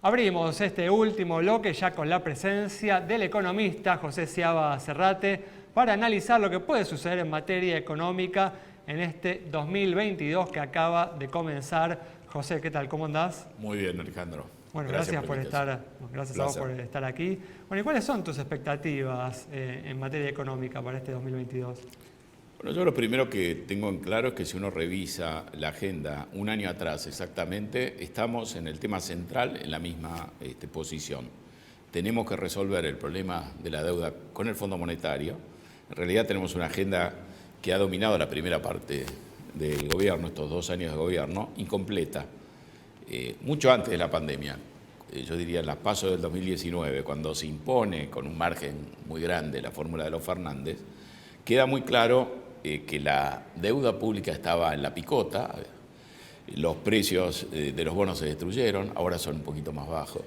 Abrimos este último bloque ya con la presencia del economista José Seaba Serrate para analizar lo que puede suceder en materia económica en este 2022 que acaba de comenzar. José, ¿qué tal? ¿Cómo andás? Muy bien, Alejandro. Bueno, gracias a vos por estar aquí. Bueno, ¿y cuáles son tus expectativas en materia económica para este 2022? Bueno, yo lo primero que tengo en claro es que si uno revisa la agenda un año atrás exactamente, estamos en el tema central en la misma posición. Tenemos que resolver el problema de la deuda con el Fondo Monetario. En realidad tenemos una agenda que ha dominado la primera parte del gobierno, estos 2 años de gobierno, incompleta. Mucho antes de la pandemia, yo diría en las PASO del 2019, cuando se impone con un margen muy grande la fórmula de los Fernández, queda muy claro que la deuda pública estaba en la picota, los precios de los bonos se destruyeron, ahora son un poquito más bajos.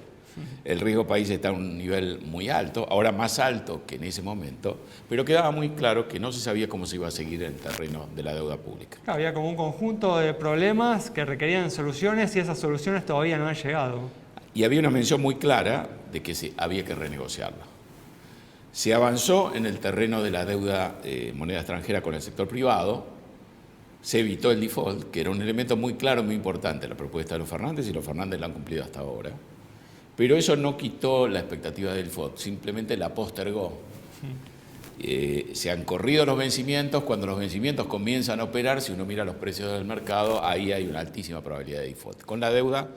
El riesgo país está a un nivel muy alto, ahora más alto que en ese momento, pero quedaba muy claro que no se sabía cómo se iba a seguir en el terreno de la deuda pública. Había como un conjunto de problemas que requerían soluciones y esas soluciones todavía no han llegado. Y había una mención muy clara de que había que renegociarlo. Se avanzó en el terreno de la deuda moneda extranjera con el sector privado, se evitó el default, que era un elemento muy claro, muy importante, la propuesta de los Fernández, y los Fernández la han cumplido hasta ahora. Pero eso no quitó la expectativa del default, simplemente la postergó. Se han corrido los vencimientos, cuando los vencimientos comienzan a operar, si uno mira los precios del mercado, ahí hay una altísima probabilidad de default, con la deuda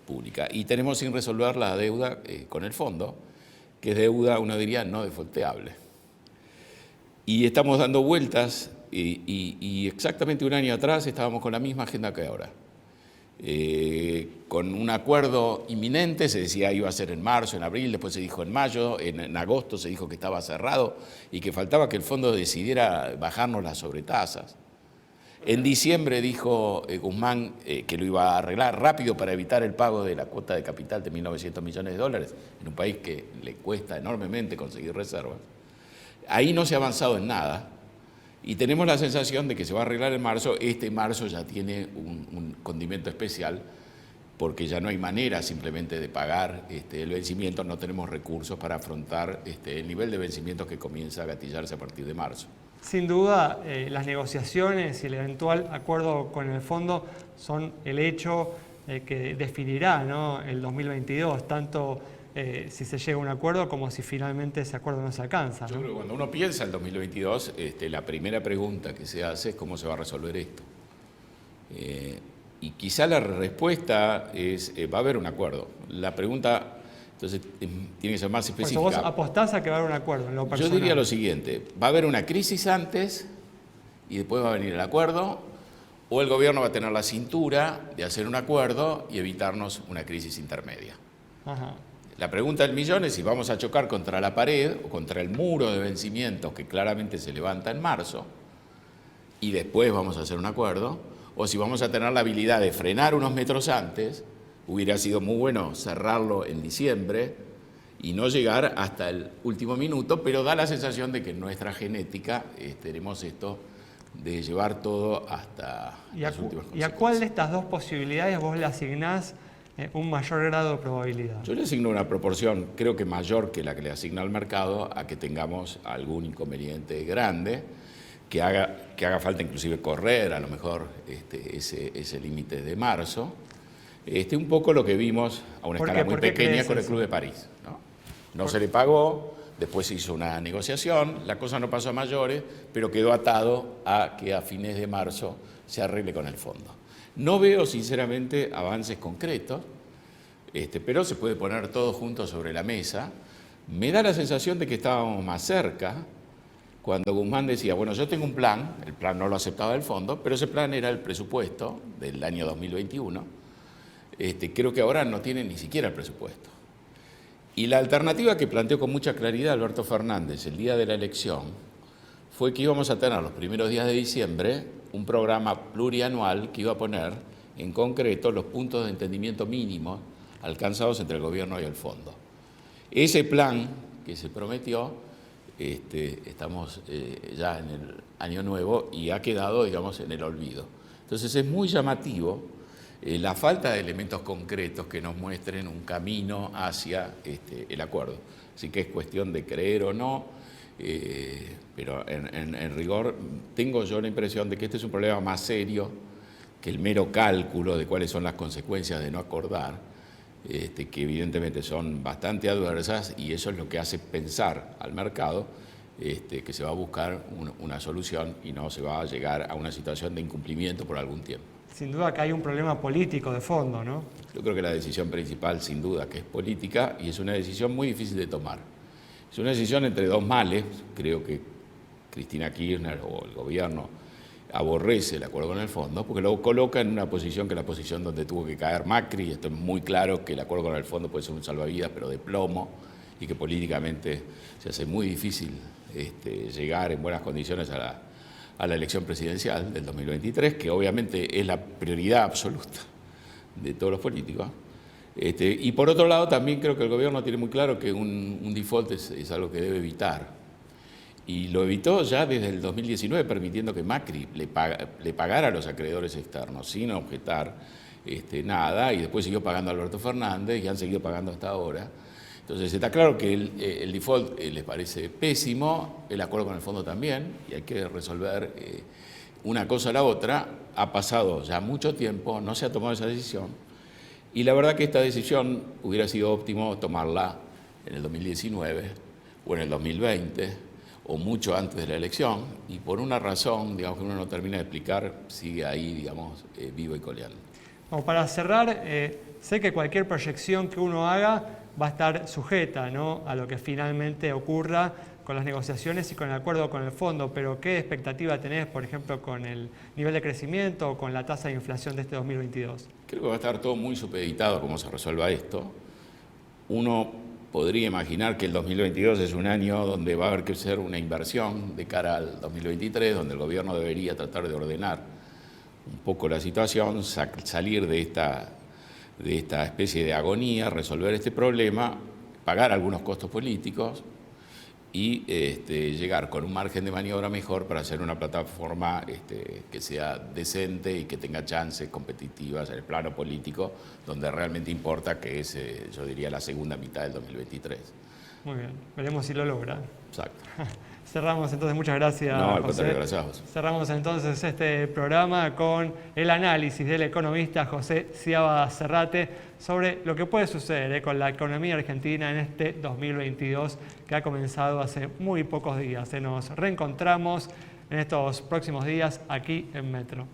pública. Y tenemos sin resolver la deuda con el fondo, que es deuda, uno diría, no defaulteable. Y estamos dando vueltas y exactamente un año atrás estábamos con la misma agenda que ahora. Con un acuerdo inminente, se decía iba a ser en marzo, en abril, después se dijo en mayo, en agosto se dijo que estaba cerrado y que faltaba que el fondo decidiera bajarnos las sobretasas. En diciembre dijo Guzmán que lo iba a arreglar rápido para evitar el pago de la cuota de capital de 1.900 millones de dólares, en un país que le cuesta enormemente conseguir reservas. Ahí no se ha avanzado en nada y tenemos la sensación de que se va a arreglar en marzo. Este marzo ya tiene un condimento especial porque ya no hay manera simplemente de pagar el vencimiento, no tenemos recursos para afrontar el nivel de vencimientos que comienza a gatillarse a partir de marzo. Sin duda, las negociaciones y el eventual acuerdo con el fondo son el hecho que definirá, ¿no?, el 2022, tanto si se llega a un acuerdo como si finalmente ese acuerdo no se alcanza, ¿no? Yo creo que cuando uno piensa en 2022, la primera pregunta que se hace es cómo se va a resolver esto. Y quizá la respuesta es, va a haber un acuerdo. La pregunta, entonces, tiene que ser más específica. Pues vos apostás a que va a haber un acuerdo en lo personal. Yo diría lo siguiente, va a haber una crisis antes y después va a venir el acuerdo, o el gobierno va a tener la cintura de hacer un acuerdo y evitarnos una crisis intermedia. Ajá. La pregunta del millón es si vamos a chocar contra la pared o contra el muro de vencimientos que claramente se levanta en marzo y después vamos a hacer un acuerdo, o si vamos a tener la habilidad de frenar unos metros antes. Hubiera sido muy bueno cerrarlo en diciembre y no llegar hasta el último minuto, pero da la sensación de que en nuestra genética tenemos esto de llevar todo hasta las últimas consecuencias. ¿Y a cuál de estas dos posibilidades vos le asignás un mayor grado de probabilidad? Yo le asigno una proporción, creo que mayor que la que le asigna al mercado, a que tengamos algún inconveniente grande, que haga falta inclusive correr a lo mejor ese límite de marzo. Un poco lo que vimos a una escala muy pequeña con el Club de París, ¿no? No se le pagó, después se hizo una negociación, la cosa no pasó a mayores, pero quedó atado a que a fines de marzo se arregle con el fondo. No veo sinceramente avances concretos, pero se puede poner todo junto sobre la mesa. Me da la sensación de que estábamos más cerca cuando Guzmán decía, bueno, yo tengo un plan, el plan no lo aceptaba el fondo, pero ese plan era el presupuesto del año 2021. Creo que ahora no tiene ni siquiera el presupuesto. Y la alternativa que planteó con mucha claridad Alberto Fernández el día de la elección fue que íbamos a tener los primeros días de diciembre un programa plurianual que iba a poner en concreto los puntos de entendimiento mínimos alcanzados entre el gobierno y el fondo. Ese plan que se prometió, estamos ya en el año nuevo y ha quedado, digamos, en el olvido. Entonces es muy llamativo la falta de elementos concretos que nos muestren un camino hacia el acuerdo. Así que es cuestión de creer o no, pero en rigor tengo yo la impresión de que este es un problema más serio que el mero cálculo de cuáles son las consecuencias de no acordar, que evidentemente son bastante adversas, y eso es lo que hace pensar al mercado que se va a buscar una solución y no se va a llegar a una situación de incumplimiento por algún tiempo. Sin duda que hay un problema político de fondo, ¿no? Yo creo que la decisión principal, sin duda, que es política, y es una decisión muy difícil de tomar. Es una decisión entre dos males. Creo que Cristina Kirchner o el gobierno aborrece el acuerdo con el fondo porque lo coloca en una posición que es la posición donde tuvo que caer Macri. Esto es muy claro, que el acuerdo con el fondo puede ser un salvavidas, pero de plomo, y que políticamente se hace muy difícil llegar en buenas condiciones a la elección presidencial del 2023, que obviamente es la prioridad absoluta de todos los políticos. Y por otro lado, también creo que el gobierno tiene muy claro que un default es algo que debe evitar. Y lo evitó ya desde el 2019, permitiendo que Macri le pagara a los acreedores externos, sin objetar nada, y después siguió pagando a Alberto Fernández y han seguido pagando hasta ahora. Entonces está claro que el default les parece pésimo, el acuerdo con el fondo también, y hay que resolver una cosa a la otra. Ha pasado ya mucho tiempo, no se ha tomado esa decisión, y la verdad que esta decisión hubiera sido óptimo tomarla en el 2019 o en el 2020, o mucho antes de la elección, y por una razón, digamos, que uno no termina de explicar, sigue ahí, digamos, vivo y coleando. Como para cerrar, sé que cualquier proyección que uno haga va a estar sujeta, ¿no?, a lo que finalmente ocurra con las negociaciones y con el acuerdo con el fondo, pero ¿qué expectativa tenés, por ejemplo, con el nivel de crecimiento o con la tasa de inflación de este 2022? Creo que va a estar todo muy supeditado a cómo se resuelva esto. Uno podría imaginar que el 2022 es un año donde va a haber que hacer una inversión de cara al 2023, donde el gobierno debería tratar de ordenar un poco la situación, salir de esta especie de agonía, resolver este problema, pagar algunos costos políticos y llegar con un margen de maniobra mejor para hacer una plataforma que sea decente y que tenga chances competitivas en el plano político, donde realmente importa, que es, yo diría, la segunda mitad del 2023. Muy bien, veremos si lo logra. Exacto. Cerramos entonces, muchas gracias, No, al José. contrario, gracias a vos. Cerramos entonces este programa con el análisis del economista José Ciaba Serrate sobre lo que puede suceder con la economía argentina en este 2022 que ha comenzado hace muy pocos días. Nos reencontramos en estos próximos días aquí en Metro.